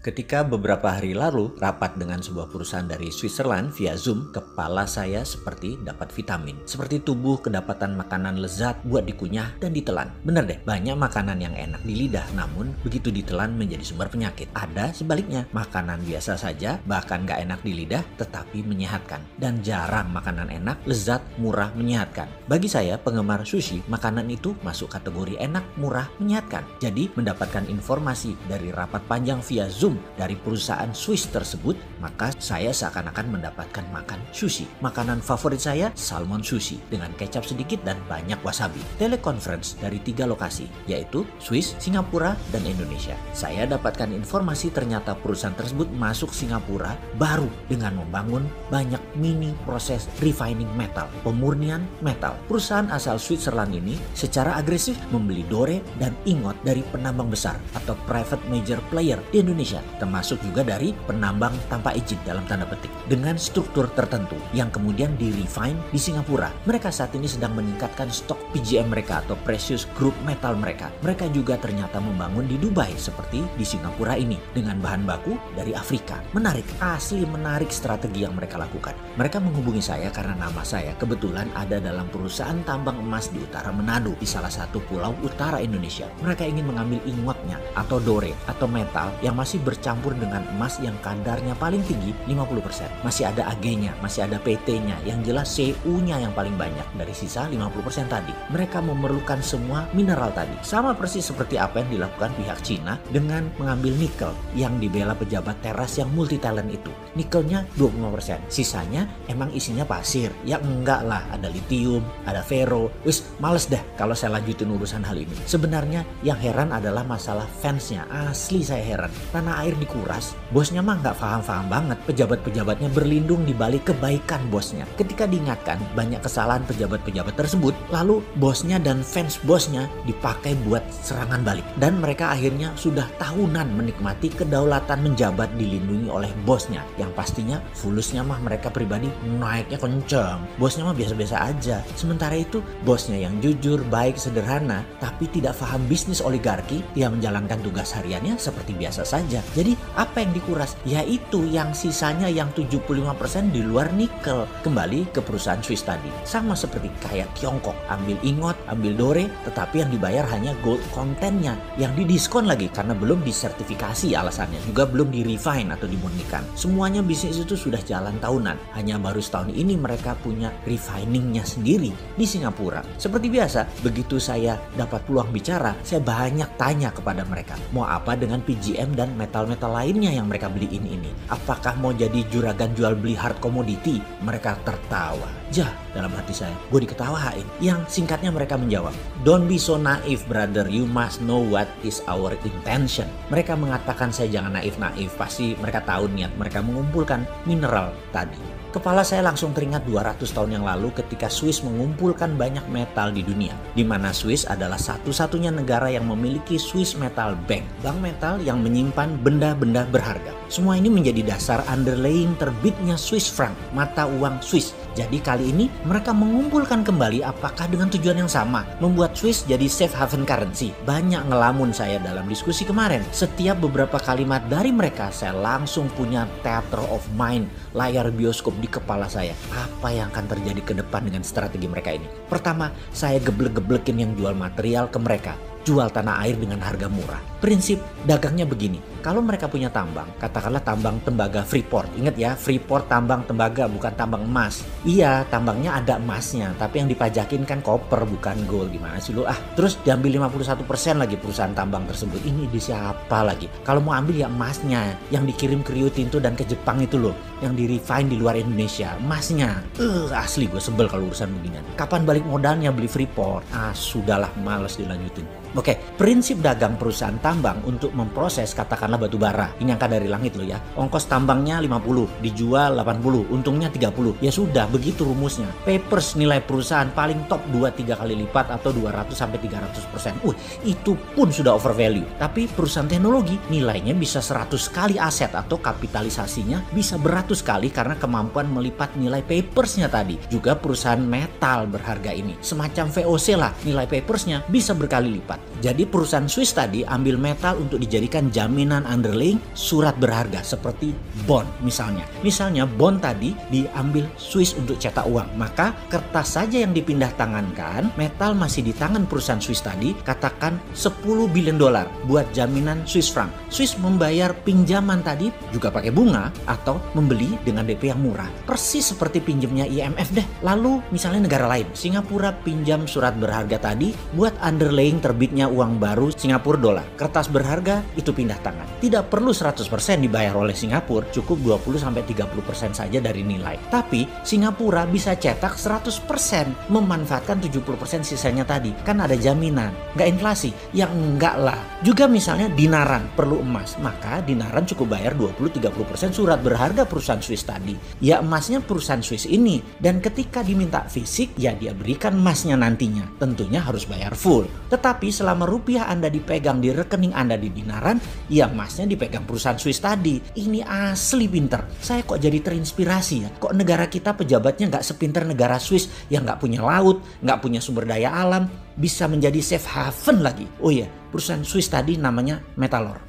Ketika beberapa hari lalu rapat dengan sebuah perusahaan dari Switzerland via Zoom, kepala saya seperti dapat vitamin. Seperti tubuh kedapatan makanan lezat buat dikunyah dan ditelan. Bener deh, banyak makanan yang enak di lidah, namun begitu ditelan menjadi sumber penyakit. Ada sebaliknya, makanan biasa saja, bahkan gak enak di lidah, tetapi menyehatkan. Dan jarang makanan enak, lezat, murah, menyehatkan. Bagi saya, penggemar sushi, makanan itu masuk kategori enak, murah, menyehatkan. Jadi, mendapatkan informasi dari rapat panjang via Zoom dari perusahaan Swiss tersebut, maka saya seakan-akan mendapatkan makan sushi. Makanan favorit saya, salmon sushi dengan kecap sedikit dan banyak wasabi. Teleconference dari 3 lokasi, yaitu Swiss, Singapura, dan Indonesia. Saya dapatkan informasi ternyata perusahaan tersebut masuk Singapura baru dengan membangun banyak mini proses refining metal, pemurnian metal. Perusahaan asal Switzerland ini secara agresif membeli dore dan ingot dari penambang besar atau private major player di Indonesia, termasuk juga dari penambang tanpa izin dalam tanda petik, dengan struktur tertentu yang kemudian di-refine di Singapura. Mereka saat ini sedang meningkatkan stok PGM mereka atau precious group metal mereka. Mereka juga ternyata membangun di Dubai seperti di Singapura ini dengan bahan baku dari Afrika. Menarik, asli menarik strategi yang mereka lakukan. Mereka menghubungi saya karena nama saya kebetulan ada dalam perusahaan tambang emas di utara Manado, di salah satu pulau utara Indonesia. Mereka ingin mengambil ingotnya atau dore atau metal yang masih bercampur dengan emas yang kadarnya paling tinggi 50%. Masih ada Ag-nya, masih ada PT-nya, yang jelas Cu-nya yang paling banyak dari sisa 50% tadi. Mereka memerlukan semua mineral tadi. Sama persis seperti apa yang dilakukan pihak Cina dengan mengambil nikel yang dibela pejabat teras yang multi talent itu. Nikelnya 25%, sisanya emang isinya pasir. Ya enggak lah, ada litium, ada ferro. Wis males dah kalau saya lanjutin urusan hal ini. Sebenarnya yang heran adalah masalah fansnya. Asli saya heran. Tanah air dikuras, bosnya mah nggak paham-paham banget. Pejabat-pejabatnya berlindung di balik kebaikan bosnya. Ketika diingatkan banyak kesalahan pejabat-pejabat tersebut, lalu bosnya dan fans bosnya dipakai buat serangan balik. Dan mereka akhirnya sudah tahunan menikmati kedaulatan menjabat dilindungi oleh bosnya. Yang pastinya fulusnya mah mereka pribadi naiknya kenceng. Bosnya mah biasa-biasa aja. Sementara itu bosnya yang jujur, baik, sederhana, tapi tidak paham bisnis oligarki, dia menjalankan tugas hariannya seperti biasa saja. Jadi apa yang dikuras? Yaitu yang sisanya yang 75% di luar nikel. Kembali ke perusahaan Swiss tadi. Sama seperti kayak Tiongkok. Ambil ingot, ambil dore, tetapi yang dibayar hanya gold contentnya. Yang didiskon lagi karena belum disertifikasi alasannya. Juga belum di-refine atau dimurnikan. Semuanya bisnis itu sudah jalan tahunan. Hanya baru setahun ini mereka punya refiningnya sendiri di Singapura. Seperti biasa, begitu saya dapat peluang bicara, saya banyak tanya kepada mereka. Mau apa dengan PGM dan metal-metal lainnya yang mereka beliin ini? Apakah mau jadi juragan jual beli hard commodity? Mereka tertawa. Jah, dalam hati saya, gue diketawain. Yang singkatnya mereka menjawab, "Don't be so naive brother, you must know what is our intention." Mereka mengatakan saya jangan naif-naif, pasti mereka tahu niat mereka mengumpulkan mineral tadi. Kepala saya langsung teringat 200 tahun yang lalu ketika Swiss mengumpulkan banyak metal di dunia, di mana Swiss adalah satu-satunya negara yang memiliki Swiss Metal Bank, bank metal yang menyimpan benda-benda berharga. Semua ini menjadi dasar underlying terbitnya Swiss franc, mata uang Swiss. Jadi kali ini mereka mengumpulkan kembali, apakah dengan tujuan yang sama, membuat Swiss jadi safe haven currency. Banyak ngelamun saya dalam diskusi kemarin. Setiap beberapa kalimat dari mereka saya langsung punya theater of mind, layar bioskop di kepala saya. Apa yang akan terjadi ke depan dengan strategi mereka ini? Pertama, saya geblek-geblekin yang jual material ke mereka. Jual tanah air dengan harga murah. Prinsip dagangnya begini, kalau mereka punya tambang, katakanlah tambang tembaga Freeport. Ingat ya, Freeport tambang tembaga bukan tambang emas. Iya, tambangnya ada emasnya, tapi yang dipajakin kan koper bukan gold. Gimana sih lu? Terus diambil 51% lagi perusahaan tambang tersebut. Ini di siapa lagi? Kalau mau ambil ya emasnya, yang dikirim ke Rio Tinto dan ke Jepang itu loh, yang di-refine di luar Indonesia, emasnya. Asli gue sebel kalau urusan beginian. Kapan balik modalnya beli Freeport? Sudahlah, males dilanjutin. Oke, prinsip dagang perusahaan tambang untuk memproses katakanlah batu bara. Ini angka dari langit loh ya. Ongkos tambangnya 50, dijual 80, untungnya 30. Ya sudah, begitu rumusnya. Papers nilai perusahaan paling top 2-3 kali lipat atau 200-300%. Itu pun sudah overvalue. Tapi perusahaan teknologi nilainya bisa 100 kali aset atau kapitalisasinya bisa beratus kali karena kemampuan melipat nilai papersnya tadi. Juga perusahaan metal berharga ini. Semacam VOC lah, nilai papersnya bisa berkali lipat. tepat. Jadi perusahaan Swiss tadi ambil metal untuk dijadikan jaminan underlying surat berharga seperti bond misalnya. Misalnya bond tadi diambil Swiss untuk cetak uang, maka kertas saja yang dipindah tangankan, metal masih di tangan perusahaan Swiss tadi, katakan 10 billion dolar buat jaminan Swiss franc. Swiss membayar pinjaman tadi juga pakai bunga atau membeli dengan DP yang murah. Persis seperti pinjamnya IMF deh. Lalu misalnya negara lain, Singapura pinjam surat berharga tadi buat underlying terbitnya uang baru Singapura dolar. Kertas berharga itu pindah tangan. Tidak perlu 100% dibayar oleh Singapura, cukup 20-30% saja dari nilai. Tapi Singapura bisa cetak 100%, memanfaatkan 70% sisanya tadi. Kan ada jaminan, nggak inflasi. Ya enggak lah. Juga misalnya dinaran perlu emas, maka dinaran cukup bayar 20-30% surat berharga perusahaan Swiss tadi. Ya emasnya perusahaan Swiss ini, dan ketika diminta fisik, ya dia berikan emasnya nantinya. Tentunya harus bayar full. Tetapi selama rupiah Anda dipegang di rekening Anda di dinaran, ya emasnya dipegang perusahaan Swiss tadi. Ini asli pinter. Saya kok jadi terinspirasi ya. Kok negara kita pejabatnya nggak sepinter negara Swiss yang nggak punya laut, nggak punya sumber daya alam, bisa menjadi safe haven lagi. Oh iya, perusahaan Swiss tadi namanya Metalor.